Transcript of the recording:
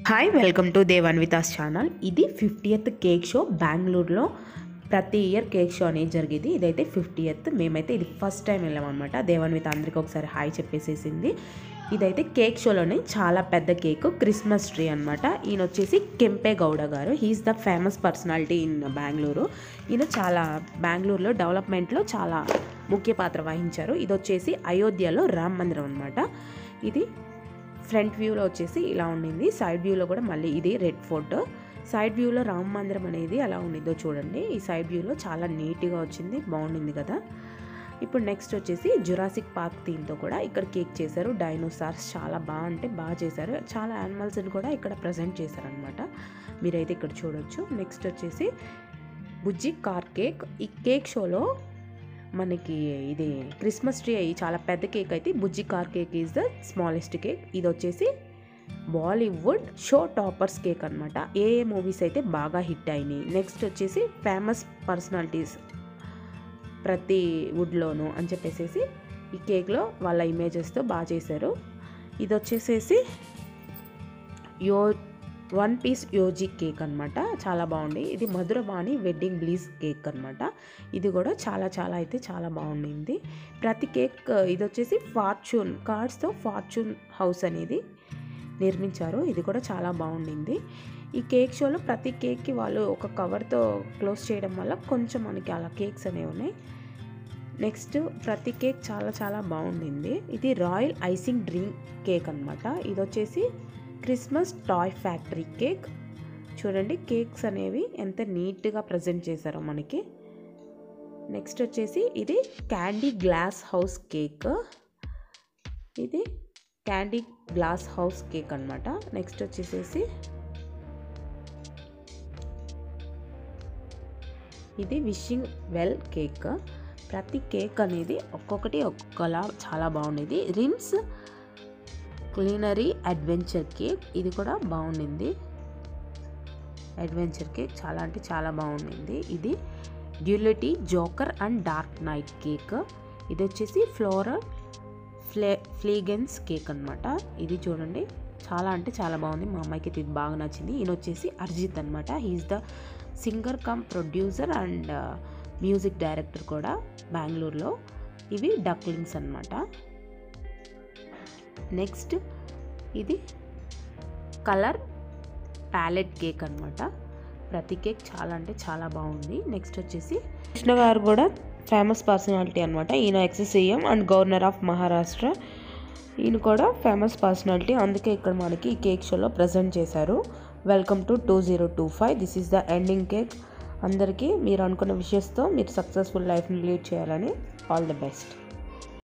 Hi welcome to Devanvita's channel. ఇది 50th cake show బెంగళూరులో. ప్రతి ఇయర్ కేక్ షో అనేది జరిగేది. ఇదైతే 50th. మేమైతే ఇది ఫస్ట్ టైం వెళ్ళామన్నమాట. దేవాన్విత అందరికీ ఒకసారి హాయ్ చెప్పేసేసింది. ఇదైతే కేక్ షోలోనే చాలా పెద్ద కేక్, క్రిస్మస్ ట్రీ అనమాట. ఈయన వచ్చేసి కెంపే గౌడ గారు. He is the famous personality in Bengaluru. ఈయన చాలా బెంగళూరులో డెవలప్మెంట్లో చాలా ముఖ్య పాత్ర వహించారు. ఇది వచ్చేసి అయోధ్యలో రామ్ మందిరం అనమాట. ఇది ఫ్రంట్ వ్యూలో వచ్చేసి ఇలా ఉండింది. సైడ్ వ్యూలో కూడా మళ్ళీ ఇది రెడ్ ఫోర్ట్. సైడ్ వ్యూలో రామ మందిరం అనేది ఎలా ఉండిందో చూడండి. ఈ సైడ్ వ్యూలో చాలా నీట్గా వచ్చింది, బాగుండింది కదా. ఇప్పుడు నెక్స్ట్ వచ్చేసి జురాసిక్ పార్క్ థీమ్తో కూడా ఇక్కడ కేక్ చేశారు. డైనోసార్స్ చాలా బాగా చేశారు. చాలా యానిమల్స్ని కూడా ఇక్కడ ప్రజెంట్ చేశారనమాట. మీరైతే ఇక్కడ చూడొచ్చు. నెక్స్ట్ వచ్చేసి బుజ్జి కార్ కేక్. ఈ కేక్ షోలో మనకి ఇది క్రిస్మస్ ట్రీ అయ్యి చాలా పెద్ద కేక్ అయితే బుజ్జి car cake is the smallest cake. ఇది వచ్చేసి బాలీవుడ్ షో టాపర్స్ కేక్ అనమాట. ఏ మూవీస్ అయితే బాగా హిట్ అయినాయి, నెక్స్ట్ వచ్చేసి ఫేమస్ పర్సనాలిటీస్ ప్రతి వుడ్లోను అని చెప్పేసి ఈ కేక్లో వాళ్ళ ఇమేజెస్తో బాగా చేశారు. ఇది వచ్చేసేసి 1 పీస్ యోజీ కేక్ అనమాట. చాలా బాగుంది. ఇది మధురవాణి వెడ్డింగ్ బ్లీజ్ కేక్ అనమాట. ఇది కూడా చాలా అయితే చాలా బాగుండింది. ప్రతి కేక్ ఇది వచ్చేసి ఫార్చ్యూన్ కార్డ్స్తో ఫార్చ్యూన్ హౌస్ అనేది నిర్మించారు. ఇది కూడా చాలా బాగుండింది. ఈ కేక్ షోలో ప్రతి కేక్కి వాళ్ళు ఒక కవర్తో క్లోజ్ చేయడం వల్ల కొంచెం మనకి అలా కేక్స్ అనేవి ఉన్నాయి. నెక్స్ట్ ప్రతి కేక్ చాలా బాగుండింది. ఇది రాయల్ ఐసింగ్ డ్రీమ్ కేక్ అనమాట. ఇది వచ్చేసి క్రిస్మస్ టాయ్ ఫ్యాక్టరీ కేక్. చూడండి కేక్స్ అనేవి ఎంత నీట్గా ప్రజెంట్ చేశారో మనకి. నెక్స్ట్ వచ్చేసి ఇది క్యాండీ గ్లాస్ హౌస్ కేక్. ఇది క్యాండీ గ్లాస్ హౌస్ కేక్ అనమాట. నెక్స్ట్ వచ్చేసేసి ఇది విషింగ్ వెల్ కేక్. ప్రతి కేక్ అనేది ఒక్కొక్కలా చాలా బాగుండేది. Remy's culinary adventure cake. ఇది కూడా బాగుండింది. అడ్వెంచర్ కేక్ చాలా బాగుండింది. ఇది duality joker and dark knight cake. ఇది వచ్చేసి ఫ్లోరల్ ఫ్లేగెన్స్ కేక్ అనమాట. ఇది చూడండి చాలా బాగుంది. మా అమ్మాయికి ఇది బాగా నచ్చింది. ఈయన వచ్చేసి అర్జిత్ అనమాట. He is the singer cum producer and music director కూడా బెంగళూరులో. ఇవి డక్లింగ్స్ అనమాట. నెక్స్ట్ ఇది కలర్ ప్యాలెట్ కేక్ అనమాట. ప్రతి కేక్ చాలా బాగుంది. నెక్స్ట్ వచ్చేసి కృష్ణ గారు కూడా ఫేమస్ పర్సనాలిటీ అనమాట. ఈయన ex CM and governor of Maharashtra. ఈయన కూడా ఫేమస్ పర్సనాలిటీ, అందుకే ఇక్కడ మనకి ఈ కేక్ షోలో ప్రజెంట్ చేశారు. Welcome to 2025. This is the ending cake. అందరికీ మీరు అనుకున్న విషెస్తో మీరు సక్సెస్ఫుల్ లైఫ్ని లీడ్ చేయాలని ఆల్ ది బెస్ట్.